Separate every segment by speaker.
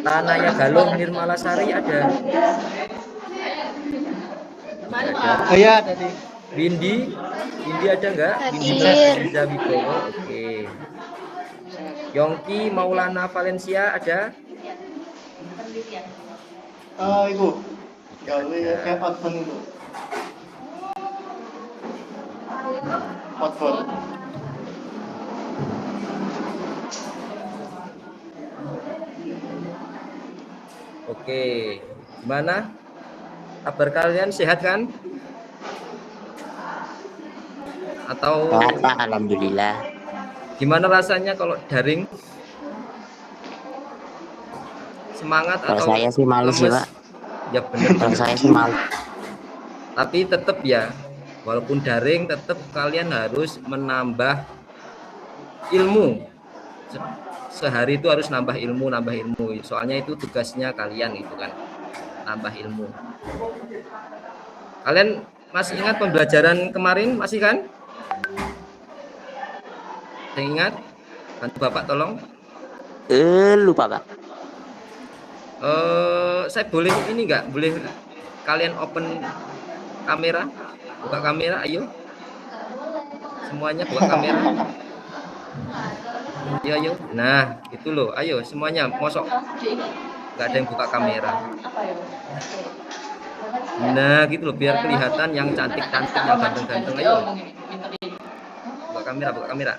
Speaker 1: Tanaya Galuh Nirmalasari ada? Tidak ada.
Speaker 2: Oh ya, tadi.
Speaker 1: Windy ada nggak? Windy
Speaker 3: Hadir.
Speaker 1: Nurhaliza Wibowo, oke. Yongki Maulana Valencia ada?
Speaker 2: Ibu. Gawe kayak outbound itu. Outbound.
Speaker 1: Oke, gimana? Kabar kalian sehat kan? Atau
Speaker 4: alhamdulillah.
Speaker 1: Gimana rasanya kalau daring? Semangat
Speaker 4: kalau
Speaker 1: atau
Speaker 4: saya sih males ya, Pak.
Speaker 1: Ya benar.
Speaker 4: Kalau saya sih males.
Speaker 1: Tapi tetap ya, walaupun daring tetap kalian harus menambah ilmu. Sehari itu harus nambah ilmu. Soalnya itu tugasnya kalian itu kan, nambah ilmu. Kalian masih ingat pembelajaran kemarin? Masih kan? Saya ingat? Bantu Bapak tolong.
Speaker 4: Lupa, Pak.
Speaker 1: Saya boleh ini enggak? Boleh kalian open kamera? Buka kamera, ayo. Semuanya buka kamera. Ayo. Nah, itu loh. Ayo semuanya, mosok enggak ada yang buka kamera. Nah, gitu loh, biar kelihatan yang cantik-cantik, yang ganteng-ganteng. Ayo. Buka kamera.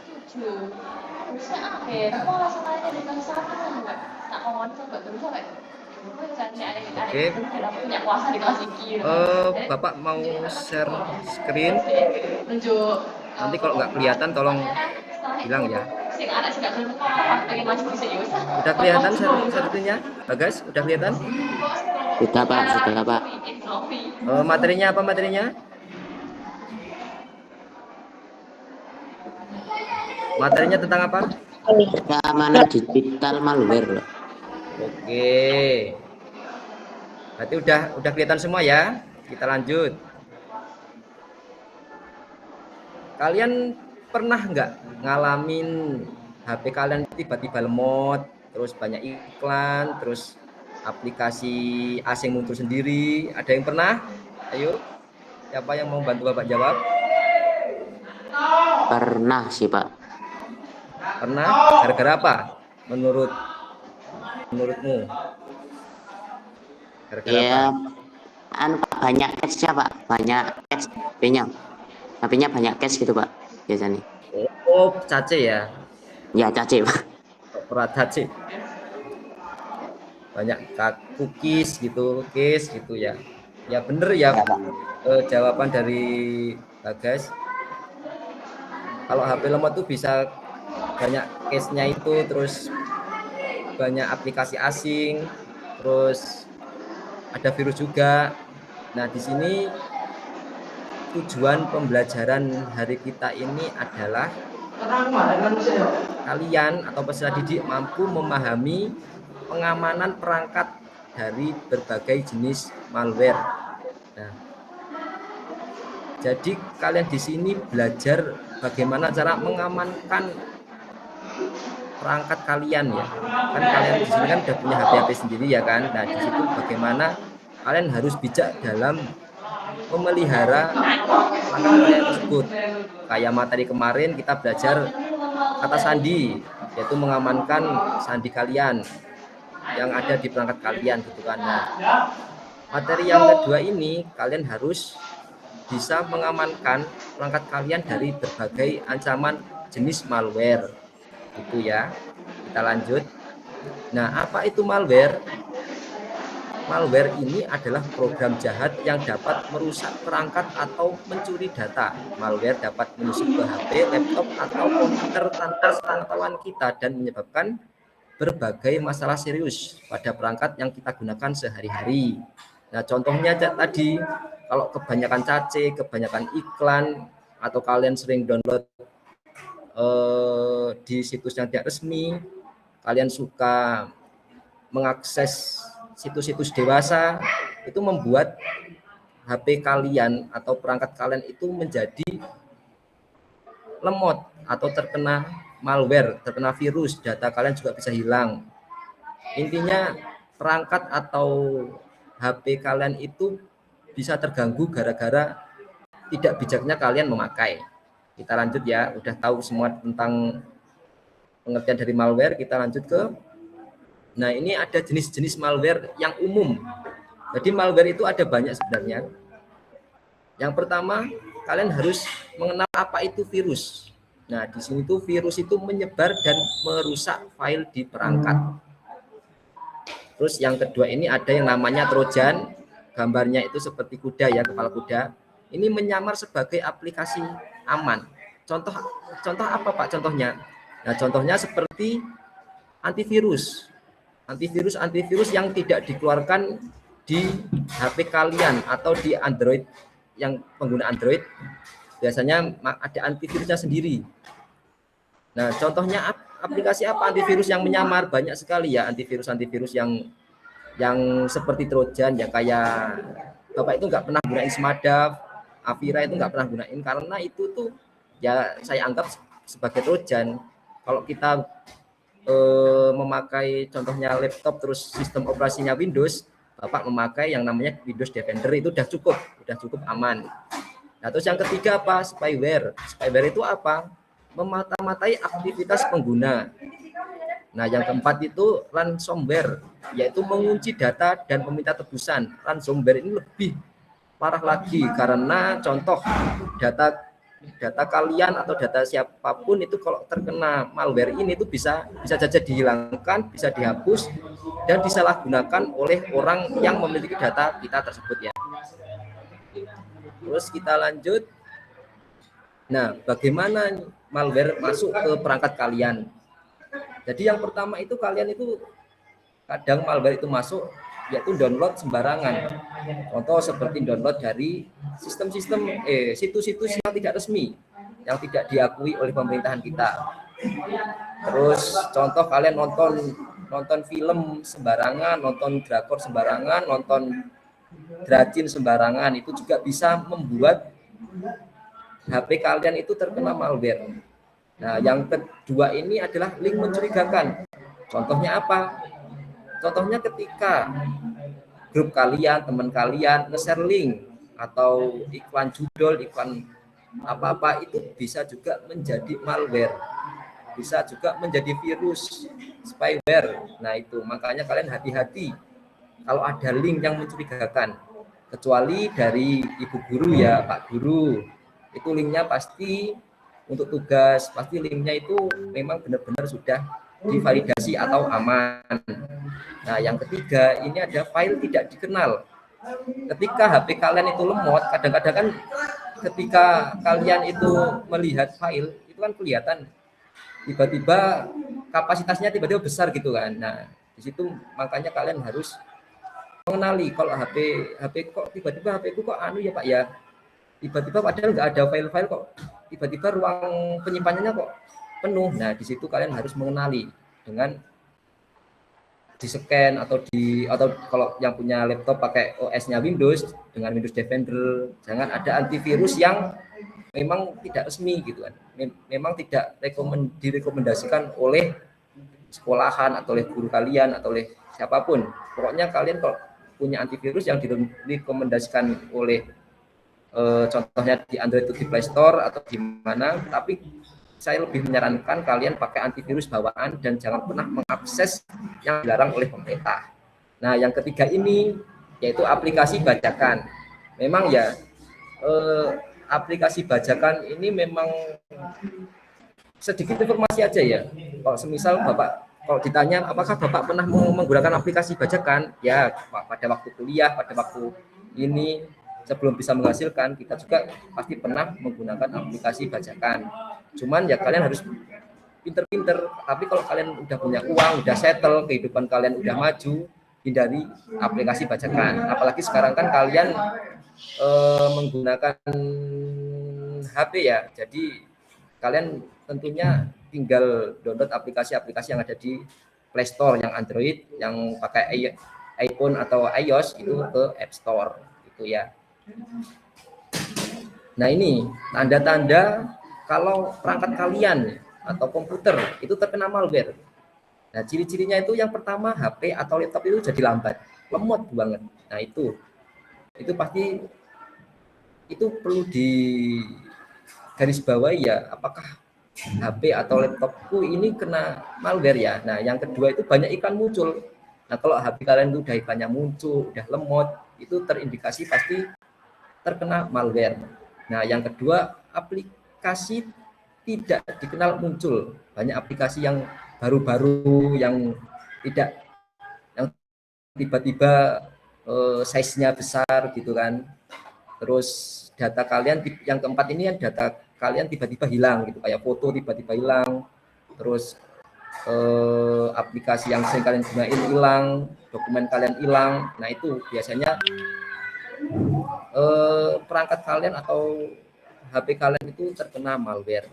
Speaker 1: Oke. Bapak mau share screen. Nanti kalau nggak kelihatan tolong bilang ya. Udah kelihatan screen-nya? Bagas, udah kelihatan?
Speaker 4: Sudah, Pak.
Speaker 1: Materinya apa materinya? Materinya tentang apa?
Speaker 4: Keamanan digital malware.
Speaker 1: Oke. Berarti udah kelihatan semua ya. Kita lanjut. Kalian pernah nggak ngalamin HP kalian tiba-tiba lemot, terus banyak iklan, terus aplikasi asing muncul sendiri? Ada yang pernah? Ayo. Siapa yang mau bantu Bapak jawab?
Speaker 4: Pernah sih, Pak.
Speaker 1: Pernah? Gara-gara apa? Menurutmu? Gara-gara
Speaker 4: Ya,
Speaker 1: apa?
Speaker 4: banyak cache-nya, Pak. Banyak cache HP-nya. HP-nya banyak cache gitu, Pak. Biasanya.
Speaker 1: Oh, cache ya?
Speaker 4: Ya, cache, Pak.
Speaker 1: Cache. Banyak cookies gitu, case gitu ya. Ya bener ya, jawaban dari Bagas. Kalau HP lemot tuh bisa banyak case-nya itu, terus banyak aplikasi asing, terus ada virus juga. Nah, di sini tujuan pembelajaran hari kita ini adalah kalian atau peserta didik mampu memahami pengamanan perangkat dari berbagai jenis malware. Nah, jadi kalian di sini belajar bagaimana cara mengamankan perangkat kalian ya. Kan kalian di sini kan udah punya HP sendiri ya kan. Nah, di situ bagaimana kalian harus bijak dalam memelihara perangkat kalian tersebut. Kayak materi kemarin kita belajar kata sandi, yaitu mengamankan sandi kalian yang ada di perangkat kalian gitu kan. Nah, materi yang kedua ini kalian harus bisa mengamankan perangkat kalian dari berbagai ancaman jenis malware gitu ya. Kita lanjut. Nah, apa itu malware? Malware ini adalah program jahat yang dapat merusak perangkat atau mencuri data. Malware dapat menyusup ke HP, laptop, atau komputer tanpa sepengetahuan kita dan menyebabkan berbagai masalah serius pada perangkat yang kita gunakan sehari-hari. Nah, contohnya tadi, kalau kebanyakan cache, kebanyakan iklan, atau kalian sering download di situs yang tidak resmi, kalian suka mengakses situs-situs dewasa, itu membuat HP kalian atau perangkat kalian itu menjadi lemot atau terkena malware, terkena virus, data kalian juga bisa hilang. Intinya perangkat atau HP kalian itu bisa terganggu gara-gara tidak bijaknya kalian memakai. Kita lanjut ya, udah tahu semua tentang pengertian dari malware, kita lanjut ke. Nah, ini ada jenis-jenis malware yang umum. Jadi malware itu ada banyak sebenarnya. Yang pertama, kalian harus mengenal apa itu virus. Nah, di sini tuh virus itu menyebar dan merusak file di perangkat. Terus yang kedua ini ada yang namanya Trojan. Gambarnya itu seperti kuda ya, kepala kuda. Ini menyamar sebagai aplikasi aman. Contoh apa Pak contohnya? Nah, contohnya seperti antivirus. Antivirus yang tidak dikeluarkan di HP kalian atau di Android, yang pengguna Android biasanya ada antivirusnya sendiri. Nah, contohnya aplikasi apa antivirus yang menyamar? Banyak sekali ya antivirus yang seperti Trojan, yang kayak Bapak itu nggak pernah gunain Smadaf, Avira itu nggak pernah gunain, karena itu tuh ya saya anggap sebagai Trojan. Kalau kita memakai contohnya laptop terus sistem operasinya Windows, Bapak memakai yang namanya Windows Defender, itu udah cukup aman. Nah, terus yang ketiga apa? Spyware. Spyware itu apa? Memata-matai aktivitas pengguna. Nah, yang keempat itu ransomware, yaitu mengunci data dan meminta tebusan. Ransomware ini lebih parah lagi karena contoh data kalian atau data siapapun itu kalau terkena malware ini itu bisa saja dihilangkan, bisa dihapus dan disalahgunakan oleh orang yang memiliki data kita tersebut ya. Terus kita lanjut. Nah, bagaimana malware masuk ke perangkat kalian? Jadi yang pertama itu kalian itu kadang malware itu masuk yaitu download sembarangan. Contoh seperti download dari situs-situs yang tidak resmi, yang tidak diakui oleh pemerintahan kita. Terus contoh kalian nonton film sembarangan, nonton drakor sembarangan, nonton dracin sembarangan, itu juga bisa membuat HP kalian itu terkena malware. Nah, yang kedua ini adalah link mencurigakan. Contohnya apa? Contohnya ketika grup kalian, teman kalian nge-share link atau iklan judul, iklan apa-apa, itu bisa juga menjadi malware. Bisa juga menjadi virus, spyware. Nah, itu makanya kalian hati-hati kalau ada link yang mencurigakan. Kecuali dari ibu guru ya, Pak Guru. Itu linknya pasti untuk tugas, pasti linknya itu memang benar-benar sudah divalidasi atau aman. Nah, yang ketiga ini ada file tidak dikenal. Ketika HP kalian itu lemot, kadang-kadang kan ketika kalian itu melihat file itu kan kelihatan tiba-tiba kapasitasnya tiba-tiba besar gitu kan. Nah, di situ makanya kalian harus mengenali kalau HP kok tiba-tiba HP ku kok anu ya Pak ya. Tiba-tiba padahal nggak ada file-file kok tiba-tiba ruang penyimpanannya kok penuh. Nah, di situ kalian harus mengenali dengan di-scan atau kalau yang punya laptop pakai OS-nya Windows dengan Windows Defender, jangan ada antivirus yang memang tidak resmi gitu kan. Memang tidak direkomendasikan oleh sekolahan atau oleh guru kalian atau oleh siapapun. Pokoknya kalian kalau punya antivirus yang direkomendasikan oleh contohnya di Android itu di Play Store atau di mana, tapi saya lebih menyarankan kalian pakai antivirus bawaan dan jangan pernah mengakses yang dilarang oleh pemerintah. Nah, yang ketiga ini yaitu aplikasi bajakan. Memang ya aplikasi bajakan ini memang sedikit informasi aja ya. Kalau semisal Bapak kalau ditanya apakah Bapak pernah menggunakan aplikasi bajakan, ya pada waktu kuliah, pada waktu ini sebelum bisa menghasilkan, kita juga pasti pernah menggunakan aplikasi bajakan. Cuman ya kalian harus pinter-pinter. Tapi kalau kalian udah punya uang, udah settle, kehidupan kalian udah maju, hindari aplikasi bajakan. Apalagi sekarang kan kalian menggunakan HP ya. Jadi kalian tentunya tinggal download aplikasi-aplikasi yang ada di Play Store, yang Android, yang pakai iPhone atau iOS itu ke App Store gitu ya. Nah, ini tanda-tanda kalau perangkat kalian atau komputer itu terkena malware. Nah, ciri-cirinya itu yang pertama HP atau laptop itu jadi lambat, lemot banget. Nah, itu pasti itu perlu di garis bawahi ya, apakah HP atau laptopku ini kena malware ya. Nah, yang kedua itu banyak iklan muncul. Nah, kalau HP kalian itu udah iklannya muncul, udah lemot, itu terindikasi pasti terkena malware. Nah, yang kedua, aplikasi tidak dikenal muncul. Banyak aplikasi yang baru-baru yang tidak yang tiba-tiba size-nya besar gitu kan. Terus data kalian yang keempat ini kan data kalian tiba-tiba hilang gitu, kayak foto tiba-tiba hilang. Terus aplikasi yang sering kalian gunain hilang, dokumen kalian hilang. Nah, itu biasanya perangkat kalian atau HP kalian itu terkena malware.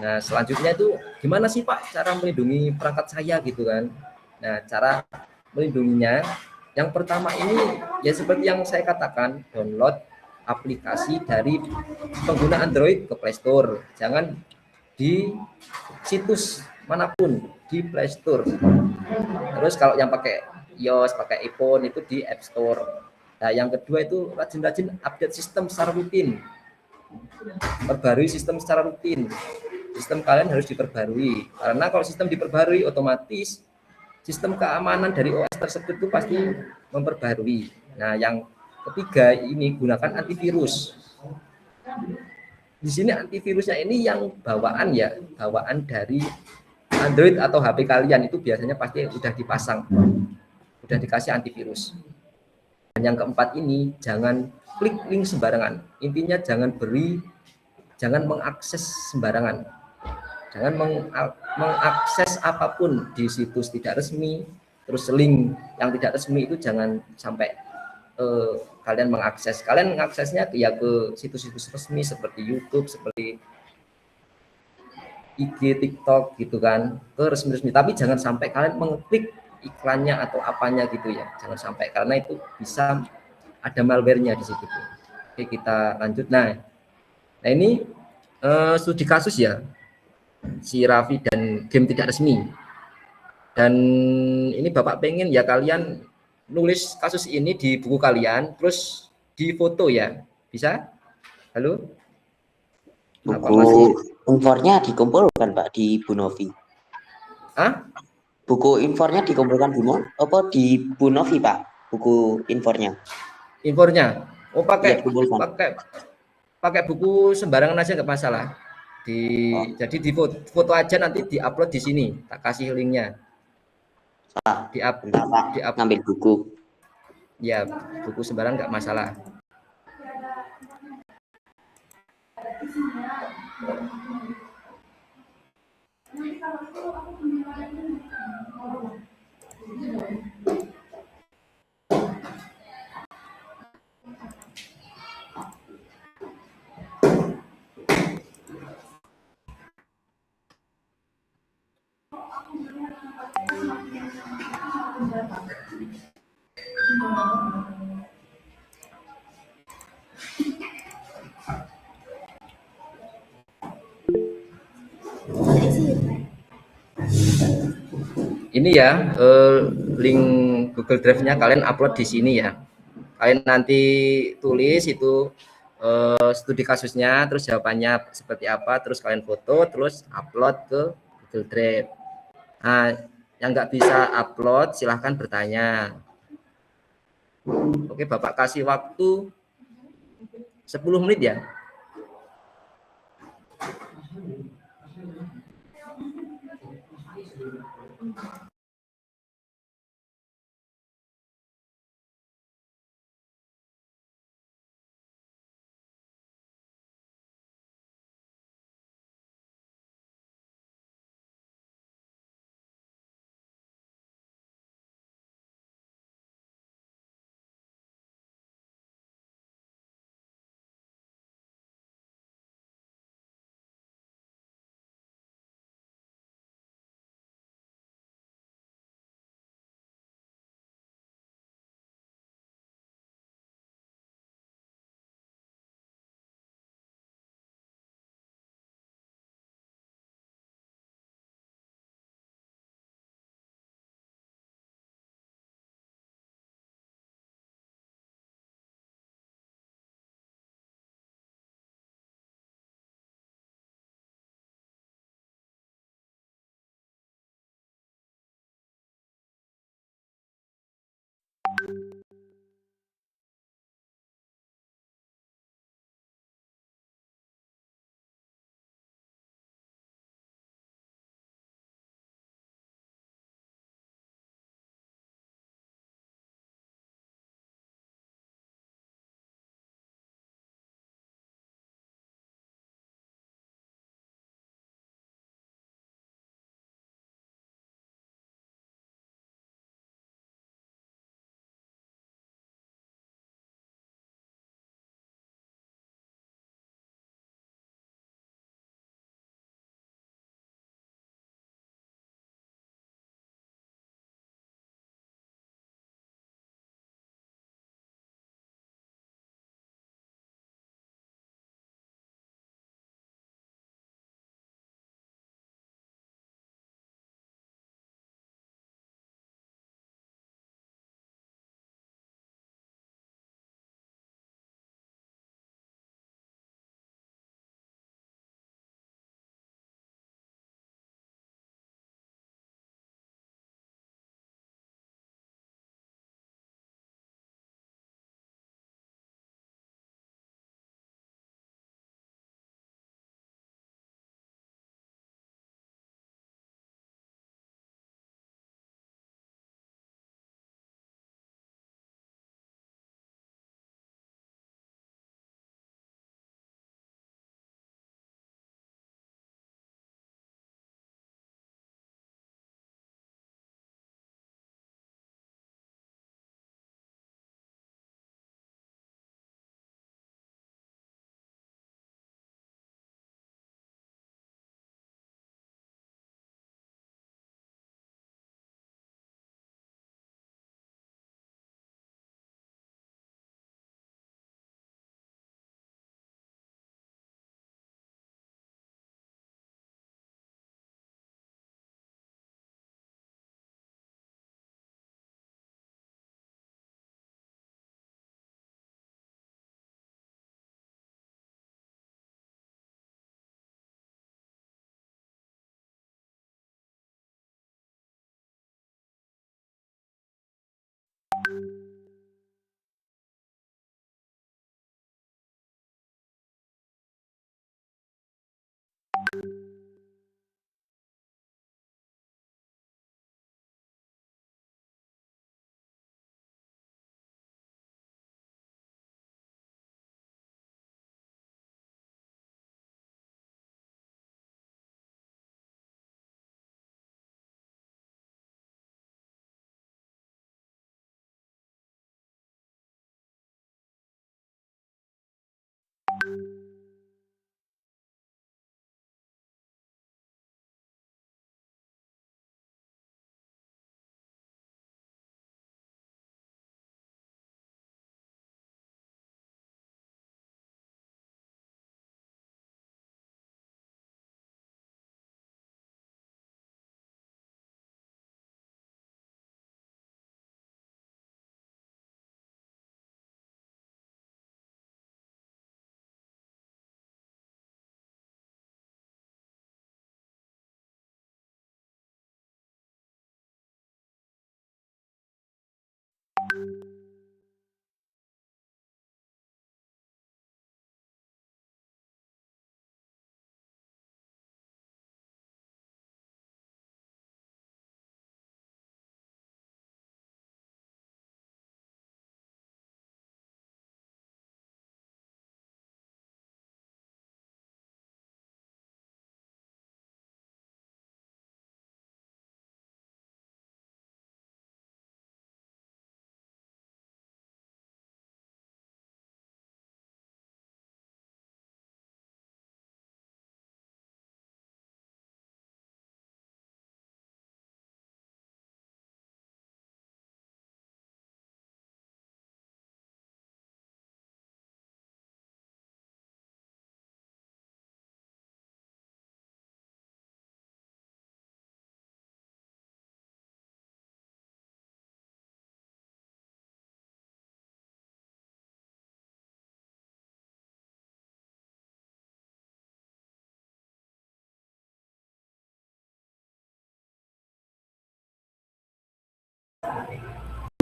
Speaker 1: Nah, selanjutnya itu gimana sih Pak cara melindungi perangkat saya gitu kan. Nah, cara melindunginya yang pertama ini ya seperti yang saya katakan, download aplikasi dari pengguna Android ke Play Store. Jangan di situs manapun, di Play Store. Terus kalau yang pakai iOS, pakai iPhone itu di App Store. Nah, yang kedua itu rajin-rajin update sistem secara rutin. Perbarui sistem secara rutin. Sistem kalian harus diperbarui. Karena kalau sistem diperbarui, otomatis sistem keamanan dari OS tersebut itu pasti memperbarui. Nah, yang ketiga ini gunakan antivirus. Di sini antivirusnya ini yang bawaan ya, bawaan dari Android atau HP kalian itu biasanya pasti udah dipasang, udah dikasih antivirus. Dan yang keempat ini jangan klik link sembarangan. Intinya jangan mengakses sembarangan. Jangan mengakses apapun di situs tidak resmi. Terus link yang tidak resmi itu jangan sampai kalian mengakses. Kalian mengaksesnya ya ke situs-situs resmi seperti YouTube, seperti IG, TikTok gitu kan, ke resmi-resmi. Tapi jangan sampai kalian mengklik iklannya atau apanya gitu ya. Jangan sampai, karena itu bisa ada malware-nya di situ. Oke, kita lanjut. Nah ini studi kasus ya, si Raffi dan game tidak resmi. Dan ini Bapak pengen ya kalian nulis kasus ini di buku kalian, terus di foto ya. Bisa? Halo? Apa
Speaker 4: Buku
Speaker 1: masih?
Speaker 4: infornya dikumpulkan Pak di Bu Novi.
Speaker 1: Ah?
Speaker 4: Buku infornya dikumpulkan di Bu Novi Pak. Buku infornya.
Speaker 1: Infornya? Oh,
Speaker 4: Iya
Speaker 1: pakai
Speaker 4: dikumpulkan.
Speaker 1: pakai pakai buku sembarangan aja nggak masalah.
Speaker 4: Oh,
Speaker 1: Jadi di foto aja, nanti diupload di sini. Tak kasih linknya.
Speaker 4: salah.
Speaker 1: Di up,
Speaker 4: Bentar Pak,
Speaker 1: di up.
Speaker 4: ngambil buku.
Speaker 1: Ya, buku sembarang nggak masalah. Ini ya link Google Drive-nya kalian upload di sini ya. Kalian nanti tulis itu studi kasusnya, terus jawabannya seperti apa, terus kalian foto, terus upload ke Google Drive. Nah, yang nggak bisa upload silahkan bertanya. Oke, Bapak kasih waktu 10 menit ya.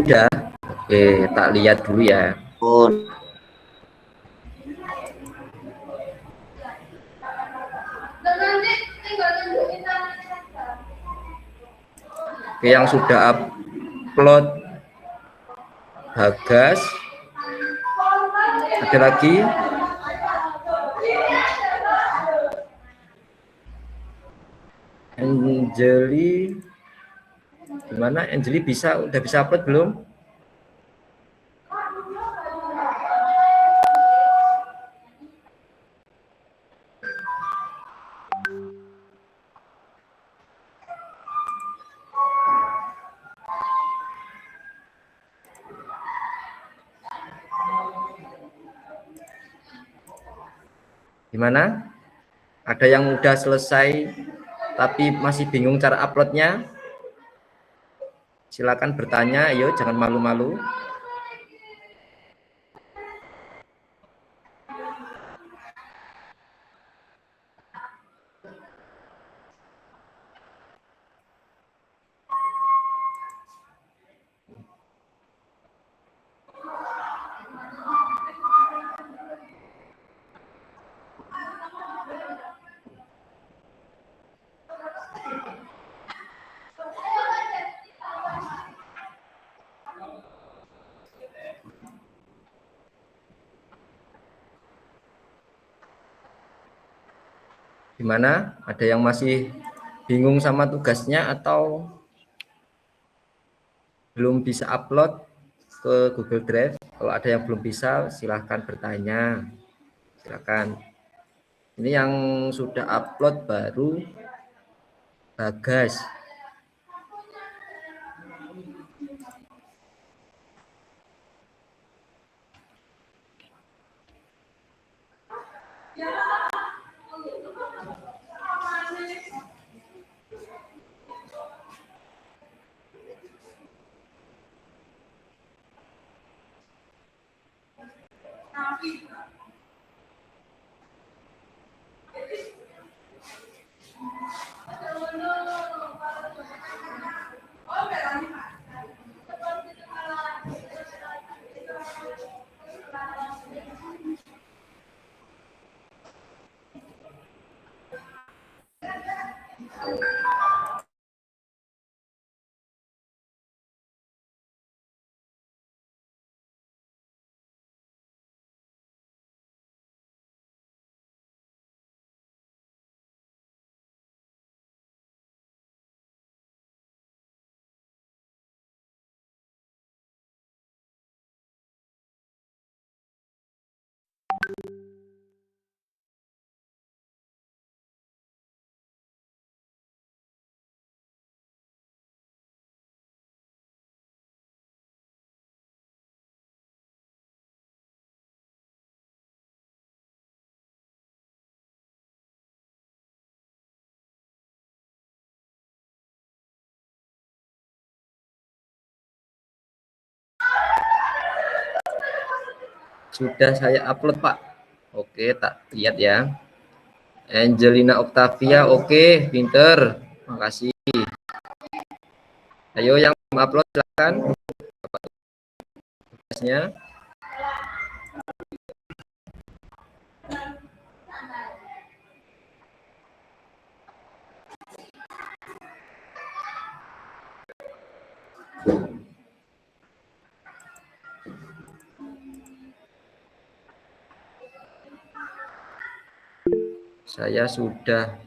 Speaker 1: Sudah. Oke, tak lihat dulu ya.
Speaker 4: Oh,
Speaker 1: Oke, yang sudah upload Bagas. Ada lagi? Anjeli. Gimana? Anjeli udah bisa upload belum? Gimana? Ada yang udah selesai tapi masih bingung cara uploadnya? Silakan bertanya, ayo jangan malu-malu. Gimana? Ada yang masih bingung sama tugasnya atau belum bisa upload ke Google Drive? Kalau ada yang belum bisa, silahkan bertanya. Silahkan. Ini yang sudah upload baru Bagas. Sudah saya upload, Pak. Oke, tak lihat ya. Angelina Octavia, oke, pinter. Makasih. Ayo yang upload silakan tugasnya. Saya sudah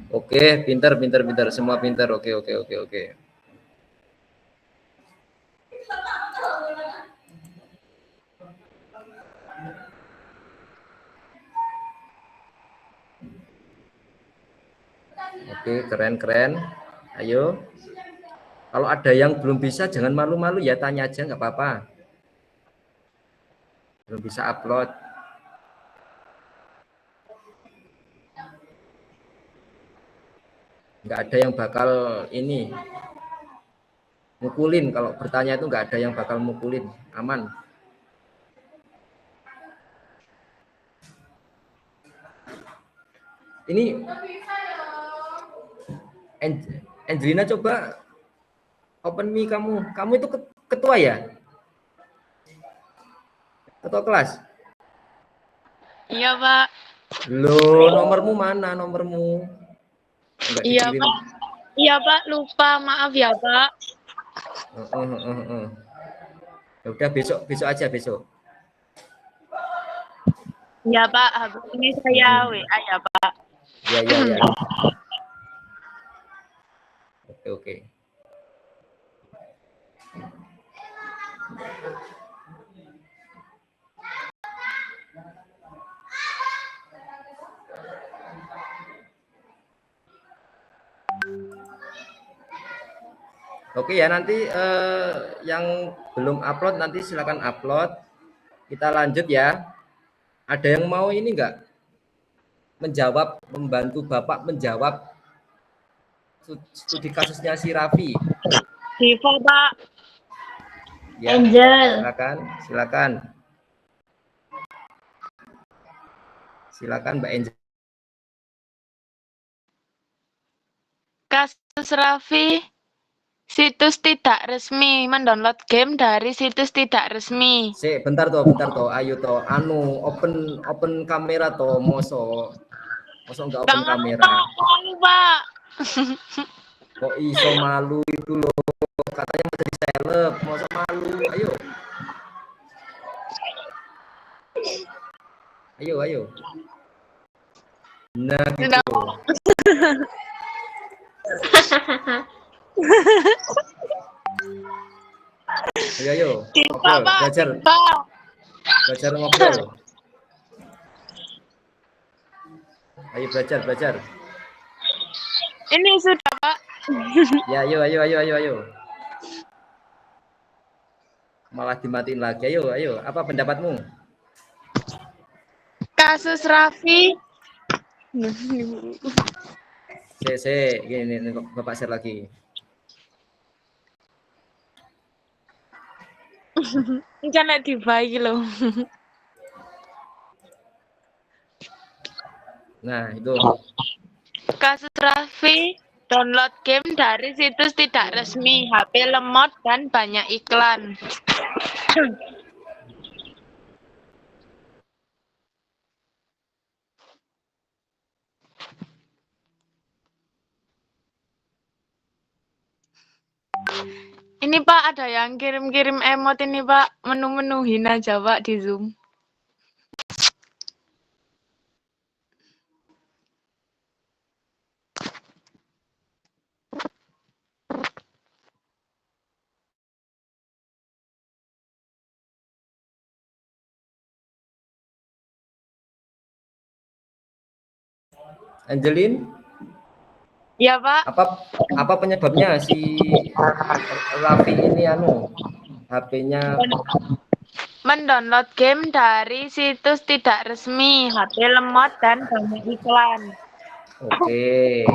Speaker 1: Oke, pinter, semua pinter. Oke. Oke, keren. Ayo. Kalau ada yang belum bisa, jangan malu-malu ya, tanya aja, nggak apa-apa. Belum bisa upload. Nggak ada yang bakal ini mukulin. Kalau bertanya itu nggak ada yang bakal mukulin, aman. Ini Angelina coba open mic kamu. Kamu itu ketua ya? Ketua kelas?
Speaker 3: Iya, Pak.
Speaker 1: Loh, nomormu mana nomormu? Enggak
Speaker 3: Iya,
Speaker 1: dikirim.
Speaker 3: Pak. Iya, Pak. Lupa. Maaf ya, Pak.
Speaker 1: Ya udah besok aja besok.
Speaker 3: Iya, Pak. Habis ini saya WA ya, Pak.
Speaker 1: Ya. Oke. Oke ya, nanti yang belum upload nanti silakan upload. Kita lanjut ya. Ada yang mau ini enggak? Membantu Bapak menjawab studi kasusnya si Raffi.
Speaker 3: Siva, Pak.
Speaker 1: Ya,
Speaker 3: Angel.
Speaker 1: Silakan Mbak Angel.
Speaker 3: Kasus Raffi, situs tidak resmi, mendownload game dari situs tidak resmi.
Speaker 1: Bentar toh. Ayo toh, open kamera toh, mosok enggak open kamera.
Speaker 3: Malu, Pak.
Speaker 1: Kok iso malu itu loh, katanya mau jadi seleb, mosok malu. Ayo. Nah gitu. Ayo. Belajar ngobrol. Ayo belajar.
Speaker 3: Ini sudah, Pak.
Speaker 1: Ya, ayo. Malah dimatiin lagi. Ayo. Apa pendapatmu?
Speaker 3: Kasus Raffi.
Speaker 1: Gini Bapak share lagi.
Speaker 3: Jangan dibagi loh.
Speaker 1: Nah, itu.
Speaker 3: Kasus Raffi, download game dari situs tidak resmi, HP lemot dan banyak iklan. Ini Pak, ada yang kirim-kirim emot ini Pak, menu-menu hina Jawa di Zoom.
Speaker 1: Angelin?
Speaker 3: Ya Pak.
Speaker 1: Apa penyebabnya si Raffi ini HP-nya
Speaker 3: mendownload game dari situs tidak resmi, HP lemot dan banyak iklan.
Speaker 1: Oke.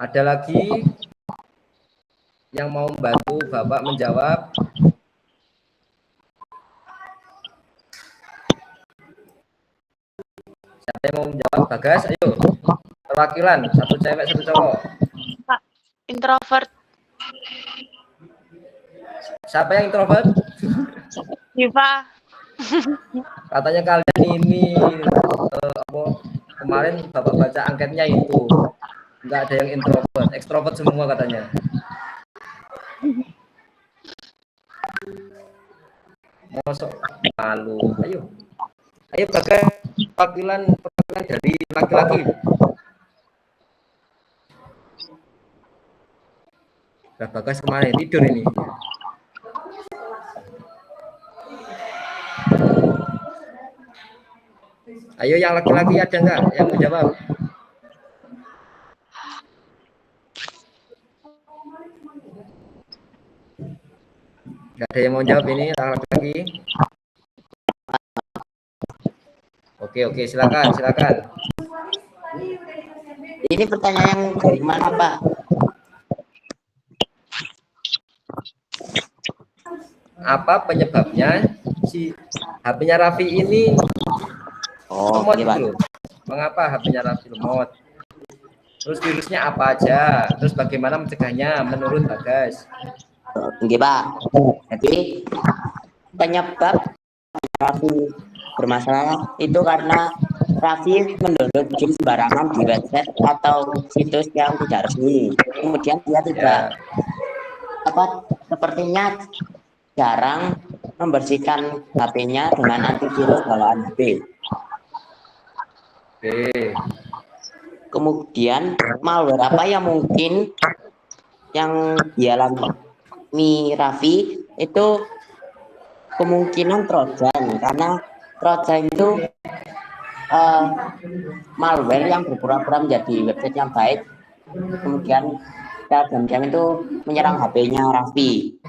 Speaker 1: Ada lagi yang mau membantu Bapak menjawab? Siapa yang mau menjawab? Bagas, ayo. Perwakilan, satu cewek, satu cowok.
Speaker 3: Pak, introvert.
Speaker 1: Siapa yang introvert?
Speaker 3: Siva.
Speaker 1: Katanya kalian ini kemarin Bapak baca angketnya itu nggak ada yang introvert, ekstrovert semua katanya. Mosok malu. Ayo Bagas, perwakilan dari laki-laki. Nah, Bagas kemarin tidur ini. Ayo yang laki-laki ada nggak yang menjawab? Nggak ada yang mau jawab ini yang laki-laki. Oke, silakan.
Speaker 4: Ini pertanyaan yang dari mana, Pak?
Speaker 1: Apa penyebabnya si HP-nya Raffi ini
Speaker 4: Oh,
Speaker 1: lemot
Speaker 4: iya, Pak.
Speaker 1: gitu loh. Mengapa HP-nya Raffi lemot? Terus virusnya apa aja? Terus bagaimana mencegahnya menurut Bagas?
Speaker 4: Oke Pak. Jadi penyebab Raffi bermasalah itu karena Raffi mendownload game sembarangan di website atau situs yang tidak resmi. Kemudian dia tidak
Speaker 1: Ya,
Speaker 4: sepertinya jarang membersihkan HP-nya dengan antivirus bawaan HP.
Speaker 1: oke.
Speaker 4: Kemudian malware apa yang mungkin yang dialami Raffi itu kemungkinan Trojan, karena Trojan itu malware yang berpura-pura menjadi website yang baik, kemudian jam-jam itu menyerang HP-nya Raffi,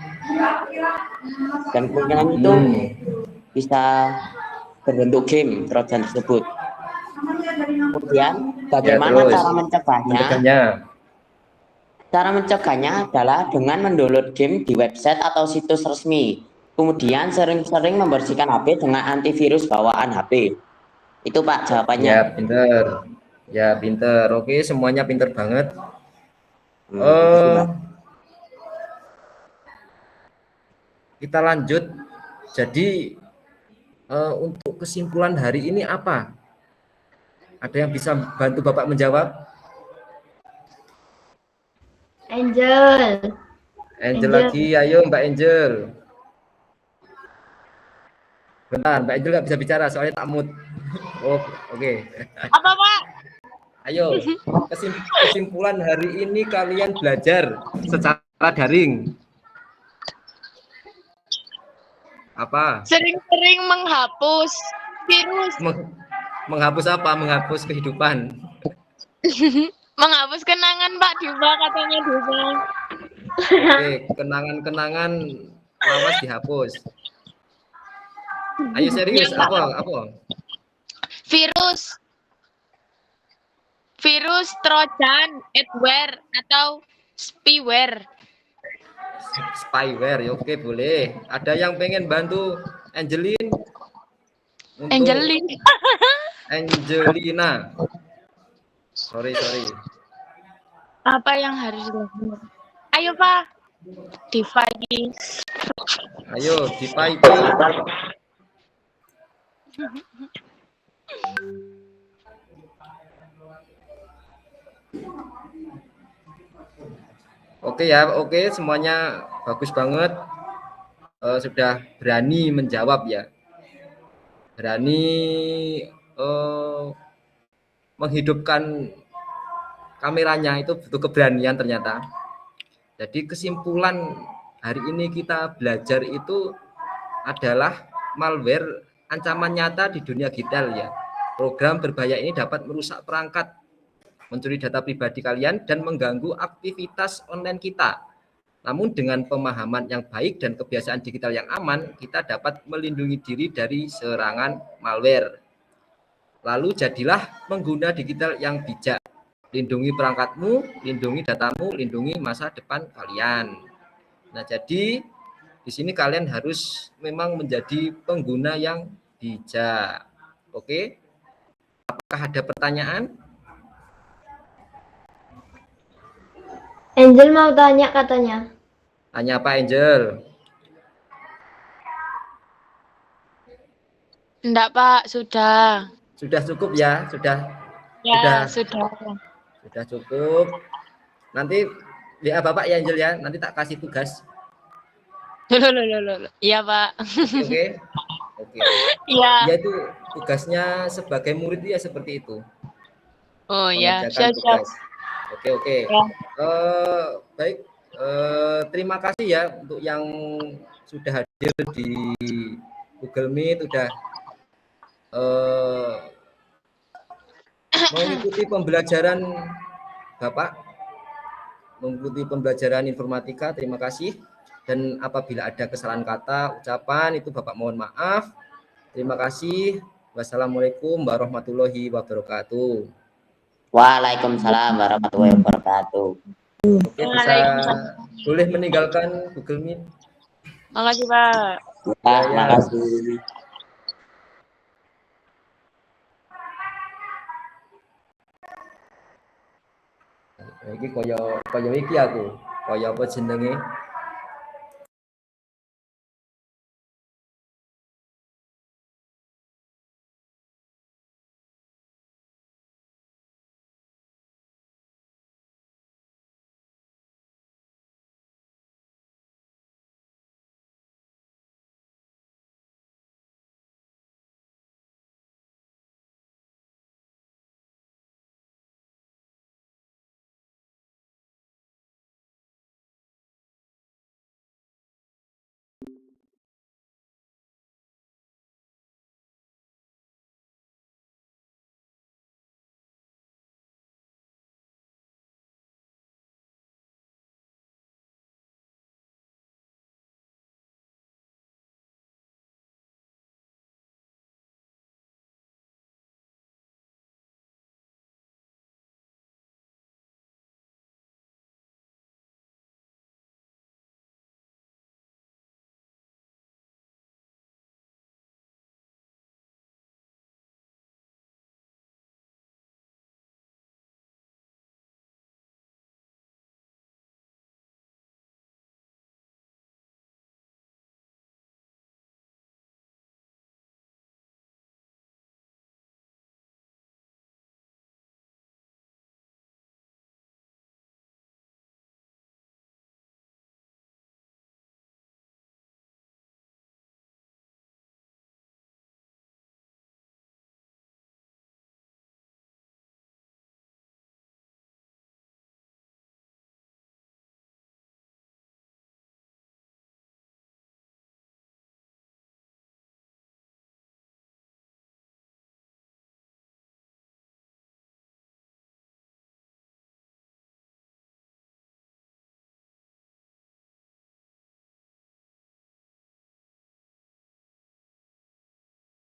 Speaker 4: dan kemungkinan itu bisa berbentuk game Trojan tersebut. Kemudian bagaimana
Speaker 1: terus
Speaker 4: cara mencegahnya?
Speaker 1: mencegahnya?
Speaker 4: Cara mencegahnya adalah dengan mendownload game di website atau situs resmi. Kemudian sering-sering membersihkan HP dengan antivirus bawaan HP. Itu Pak
Speaker 1: Ya,
Speaker 4: jawabannya.
Speaker 1: pinter. Ya, pinter. Oke, semuanya pinter banget.
Speaker 4: Makasih, Pak.
Speaker 1: Kita lanjut. Jadi untuk kesimpulan hari ini apa? Ada yang bisa bantu Bapak menjawab?
Speaker 5: Angel.
Speaker 1: Angel lagi, ayo Mbak Angel. Bentar, Mbak Angel nggak bisa bicara soalnya tak mood. Oh, oke.
Speaker 3: Apa Pak?
Speaker 1: Ayo, kesimpulan hari ini kalian belajar secara daring. Apa?
Speaker 3: Sering-sering menghapus virus.
Speaker 1: Menghapus apa? Menghapus kehidupan.
Speaker 3: Menghapus kenangan Pak Diva katanya Diva.
Speaker 1: Oke, kenangan-kenangan lawas dihapus. Ayo serius,
Speaker 3: Ya,
Speaker 1: apa?
Speaker 3: Virus Trojan, adware atau spyware.
Speaker 1: Spyware, ya oke boleh. Ada yang pengen bantu Angelin? Angelina. Sorry.
Speaker 3: Apa yang harus dilakukan? Ayo Pak. Diva ini.
Speaker 1: Ayo, Dipa itu. Oke ya, oke semuanya bagus banget. Sudah berani menjawab ya. Berani menghidupkan kameranya itu butuh keberanian ternyata. Jadi kesimpulan hari ini kita belajar itu adalah malware ancaman nyata di dunia digital ya. Program berbahaya ini dapat merusak perangkat, mencuri data pribadi kalian dan mengganggu aktivitas online kita. Namun dengan pemahaman yang baik dan kebiasaan digital yang aman, kita dapat melindungi diri dari serangan malware. Lalu jadilah pengguna digital yang bijak. Lindungi perangkatmu, lindungi datamu, lindungi masa depan kalian. Nah, jadi di sini kalian harus memang menjadi pengguna yang bijak. Oke? Apakah ada pertanyaan?
Speaker 5: Angel mau tanya katanya.
Speaker 1: Tanya apa, Angel?
Speaker 3: Enggak Pak, sudah.
Speaker 1: Sudah cukup ya?
Speaker 3: Ya, sudah.
Speaker 1: Sudah cukup. Nanti WA Bapak ya, Angel ya. Nanti tak kasih tugas.
Speaker 3: Loh. Iya Pak.
Speaker 1: Oke.
Speaker 3: Iya.
Speaker 1: Ya itu tugasnya sebagai murid ya seperti itu.
Speaker 3: Oh ya,
Speaker 1: Mengerjakan
Speaker 3: siap.
Speaker 1: tugas. Oke.
Speaker 3: Ya.
Speaker 1: Baik. Terima kasih ya untuk yang sudah hadir di Google Meet, udah mengikuti pembelajaran Bapak, mengikuti pembelajaran informatika. Terima kasih. Dan apabila ada kesalahan kata, ucapan, itu Bapak mohon maaf. Terima kasih. Wassalamualaikum warahmatullahi wabarakatuh.
Speaker 4: Waalaikumsalam warahmatullahi wabarakatuh.
Speaker 1: Oke, boleh meninggalkan Google Meet.
Speaker 3: Makasih Pak.
Speaker 4: Ya, makasih.
Speaker 1: Iki kaya iki aku. Kaya apa jenenge?